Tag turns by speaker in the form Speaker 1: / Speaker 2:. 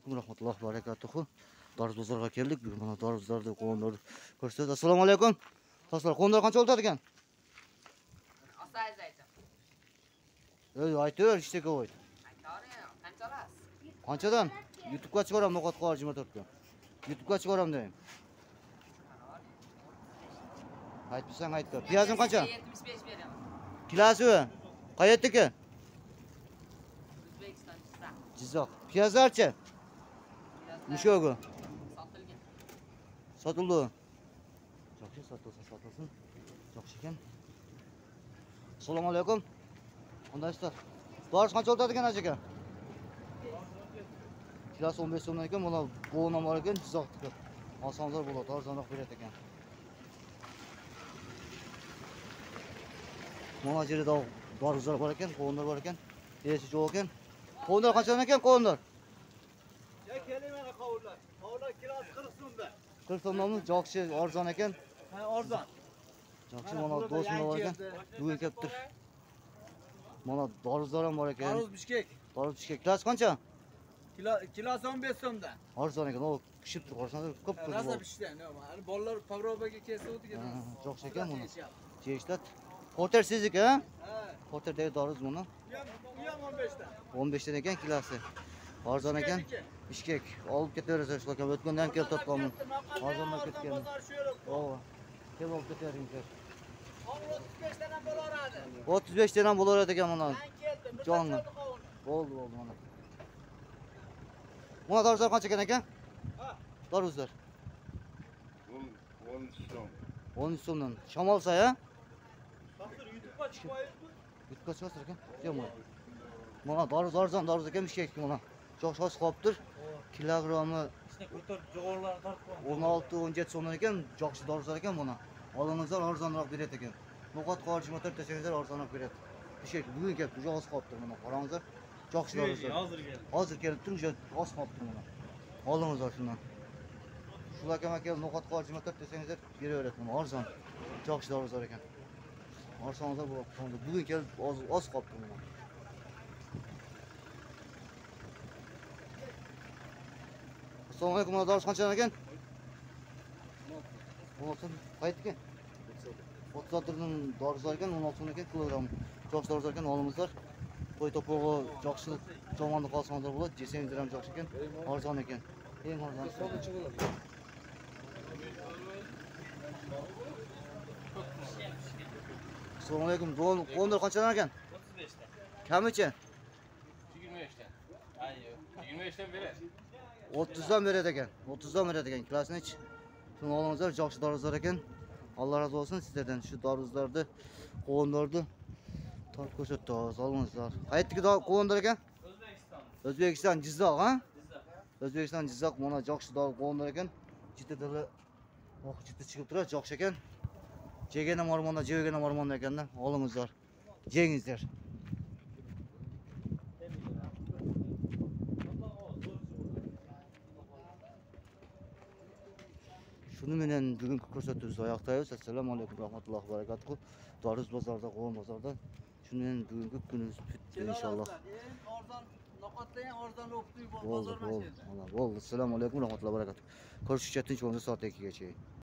Speaker 1: Assalomualaikum rahmatullohi va barakatuh. Doruz bozorga keldik. Bugun mana doruzlarni qo'nlar ko'rsatamiz. Assalomu alaykum. Do'stlar, qo'nlar qancha o'ladi ekan?
Speaker 2: Asayz aytdim.
Speaker 1: Aytır işte koy.
Speaker 2: Aytavering, qancha olasiz?
Speaker 1: Qanchadan? YouTube'ga chiqaram no'qot qor 24 YouTube'ga chiqaram deyim. Aytmasang aytdi. Piyazim qancha?
Speaker 2: 75 beraman.
Speaker 1: Kilosi qayerdaki?
Speaker 2: O'zbekiston Jizzax.
Speaker 1: Jizzax. Piyazlarchi? Mushogu.
Speaker 2: Sotilgan.
Speaker 1: Sotildi. Yaxshi sotilsin. Yaxshi ekan. Assalomu alaykum. Qandaysiz? Doruz qancha o'tadi ekan aka? Kilosi 15 so'mdan ekan, mana bo'g'in ham bor ekan, Jizzaxniki. Osonroq bo'ladi, arzonroq beradi ekan. Mana yerda doruzlar bor ekan, qo'nlar bor ekan. Esi yo'q ekan. Qo'nlar qanchadan ekan qo'nlar?
Speaker 3: Ya keling mana qovurlar. Qovurlar kilosi 40 so'mdan.
Speaker 1: 40 so'mdanmi? Jo'qchi arzon ekan.
Speaker 3: Ha, arzon.
Speaker 1: Jo'qchi mana do'stlar bor ekan. Bugun kelibdir. Mana doruzlar ham bor ekan.
Speaker 3: Doruz Bishkek.
Speaker 1: Doruz Bishkek. Kilosi qancha?
Speaker 3: Kilosi 15 so'mdan.
Speaker 1: Arzon ekan. O pishib turib qolsangiz ko'p ko'p.
Speaker 3: Raza pishgan. Hani bolalar Pavrobaga kelsa o'tigan.
Speaker 1: Jo'qchi ekan buni. Jeyishlat. Porter sizniki, ha?
Speaker 3: Ha.
Speaker 1: Porterdagi doruz buni.
Speaker 3: Bu ham 15 dan.
Speaker 1: 15 dan ekan kilosi. Arzon ekan. Bishkek. Olib ketaverasiz shular ekan. O'tgandan kelib topganman. Arzondan ketgan.
Speaker 3: Bozor shu yo'l.
Speaker 1: O'g'ri. Kelib olib ketaveringlar.
Speaker 3: 35 dan ham bo'laveradi.
Speaker 1: 35 dan ham bo'laveradi ekan mana.
Speaker 3: Men keldim.
Speaker 1: Jonli. Bo'ldi mana. Mana doruzlar qancha ekan aka?
Speaker 3: Ha.
Speaker 1: Doruzlar.
Speaker 4: 13 so'm.
Speaker 1: 13 so'mdan. Shamolsa, ha?
Speaker 3: Doktor YouTube'ga chiqmayapti.
Speaker 1: Yutqa chiqasir ekan. Yo'q. Mana doruz arzon, doruz ekan bishkek mana. Jo'xshos qolibdir. Kilogrammi
Speaker 3: İşte ko'tarib jog'orlarni tortib
Speaker 1: 16-17 so'mdan ekan, jo'xshi doruzlar ekan buni. Olingizlar arzonroq beradi ekan. No'qot qorish motor tasangizlar arzonroq beradi. Bishkek bugun kelib jo'xshi qolibdir mana. Qarangizlar. Jo'xshi doruzlar. Hozir kelib turib, oz qolibdir mana. Olingizlar shundan. Shular aka no'qot qorish motor tasangizlar beraveradi mana arzon. Jo'xshi doruzlar ekan. Arzonlar bo'lib bugun kelib oz qolibdir mana. Assalomu alaykum, doruz qanchadan ekan? 16 so'm. Qaytdi? 36 dan doruzlar ekan, 16 so'm ekan kilogram. Jo'xshi doruzlar ekan, olimizlar. Qo'y to'pog'i jo'xshi jomonni qolsanlar bo'ladi. Jesangizlar ham jo'xshi ekan, arzon ekan. Eng arzon. Assalomu alaykum. Qo'ndir qanchadan ekan?
Speaker 2: 35 dan.
Speaker 1: Kamichi?
Speaker 2: 25 dan. Ayyo, 25 dan beradi.
Speaker 1: 30 dan beradi ekan. 30 dan beradi ekan. Klasini iç. Shuni olingizlar, jo'xshi doruzlar ekan. Alloh razı olsun sizlardan. Shu doruzlarni, qo'nlarni tortib ko'rsatdi. Olingizlar. Qayerdagi qo'nlar ekan?
Speaker 2: O'zbekiston.
Speaker 1: O'zbekiston Jizzax, ha?
Speaker 2: Jizzax.
Speaker 1: O'zbekiston Jizzax mana jo'xshi qo'nlar ekan. Jitadili jita chiqib turadi, jo'xshi ekan. Jegan ham ormonda, jegan ham ormonda ekanda. Olingizlar. Jengizlar. Shuni bilan bugungi ko'rsatuvimizni oyoqlaymiz. Assalomu alaykum rahmatullohi va barakatuh. Doruz bozorda, qo'm bozorda. Shuni bilan bugungi kunimiz bitdi inshaalloh.
Speaker 3: Arzon, noqotda ham arzon o'qitib
Speaker 1: Bo'ldi. Assalomu alaykum rahmatullohi va barakatuh. Ko'rishishga tinch bo'lsa soat 2gacha.